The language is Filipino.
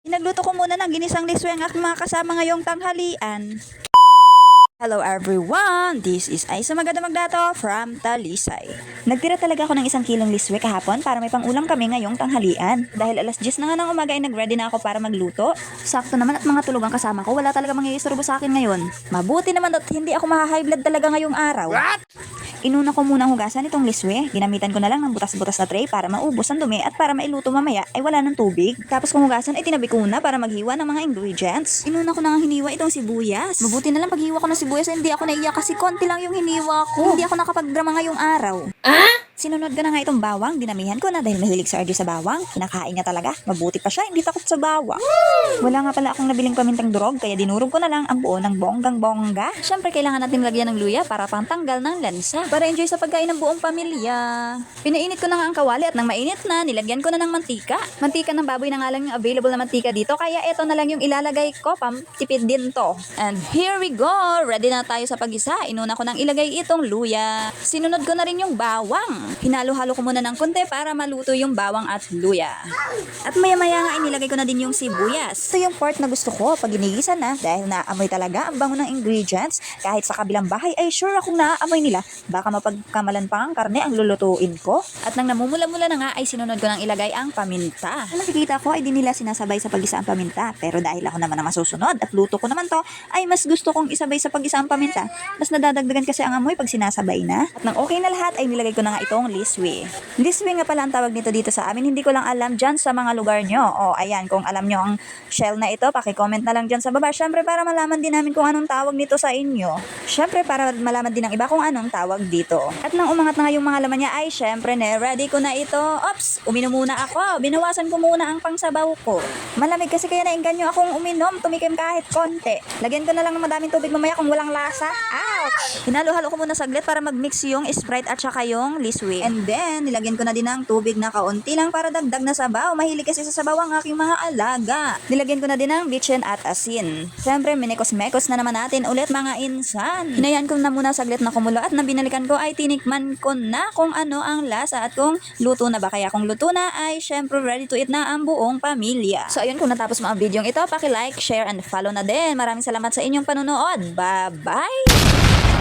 Nagluto ko muna ng ginisang liswe ang aking mga kasama ngayong tanghalian. Hello everyone! This is Aisa Maganda Magdato from Talisay. Nagtira talaga ako ng 1 kilong liswe kahapon para may pangulam kami ngayong tanghalian. Dahil alas 10 na nga ng umaga ay nagready na ako para magluto. Sakto naman at mga tulog ang kasama ko, wala talaga mangyayistorbo sa akin ngayon. Mabuti naman at hindi ako maha-high blood talaga ngayong araw. What? Inuna ko munang hugasan itong liswe. Ginamitan ko na lang ng butas-butas na tray para maubos ang dumi at para mailuto mamaya ay wala ng tubig. Tapos kung hugasan ay tinabi ko na para maghiwa ng mga ingredients. Inuna ko na nga hiniwa itong sibuyas. Mabuti na lang paghiwa ko ng sibuyas ay hindi ako naiyak kasi konti lang yung hiniwa ko. Hindi ako nakapagdrama ngayong araw. Sinunod ko na nga itong bawang, dinamihan ko na dahil mahilig sa Arjo sa bawang. Kinakain niya talaga. Mabuti pa siya, hindi takot sa bawang. Wala nga pala akong nabiling pamintang durog, kaya dinurog ko na lang ang buo ng bonggang-bongga. Siyempre, kailangan natin lagyan ng luya para pangtanggal ng lansa. Para enjoy sa pagkain ng buong pamilya. Pinainit ko na nga ang kawali at nang mainit na, nilagyan ko na ng mantika. Mantika ng baboy na nga lang yung available na mantika dito, kaya eto na lang yung ilalagay ko, pampitipid din to. And here we go! Ready na tayo sa pag-isa. Inuna ko nang ilagay itong luya. Sinunod ko na rin yung bawang. Hinalo-halo ko muna ng konti para maluto yung bawang at luya. At maya-maya nga inilagay ko na din yung sibuyas. Ito yung part na gusto ko pag ginigisa na dahil naamoy talaga ang bango ng ingredients. Kahit sa kabilang bahay ay sure akong naaamoy nila. Baka mapagkamalan pa ang karne ang lulutuin ko. At nang namumula-mula na nga ay sinunod ko nang ilagay ang paminta. Ang nakikita ko ay di nila sinasabay sa pag-isa ang paminta. Pero dahil ako naman ang masusunod at luto ko naman to, ay mas gusto kong isabay sa pag-isa ang paminta. Mas nadadagdagan kasi ang amoy pag sinasabay na. At nang okay na lahat ay nilagay ko na nga itong liswe. Liswe nga pala ang tawag nito dito sa amin. Hindi ko lang alam dyan sa mga lugar nyo. O ayan, kung alam nyo ang shell na ito, paki-comment na lang dyan sa baba. Syempre para malaman din namin kung anong tawag nito sa inyo. Syempre para malaman din ng iba kung anong tawag dito. At nang umangat na nga yung mga laman niya ay syempre ready ko na ito. Ops, uminom muna ako. Binawasan ko muna ang pangsabaw ko. Malamig kasi kaya nainganyo akong uminom. Tumikim kahit konti. Lagyan ko na lang ng madaming tubig mamaya kung walang lasa. Ouch! Hinalo-halo ko muna saglit para mag-mix yung Sprite at saka yung liswe. And then, nilagyan ko na din ng tubig na kaunti lang para dagdag na sabaw. Mahilig kasi sa sabaw ang aking mga alaga. Nilagyan ko na din ng bitchin at asin. Siyempre, minekos-mekos na naman natin ulit mga insan. Hinayaan ko na muna saglit na kumulo at nabinalikan ko ay tinikman ko na kung ano ang lasa at kung luto na ba. Kaya kung luto na ay syempre ready to eat na ang buong pamilya. So ayun, kung natapos mo ang video ito, paki-like, share, and follow na din. Maraming salamat sa inyong panunood. Bye-bye!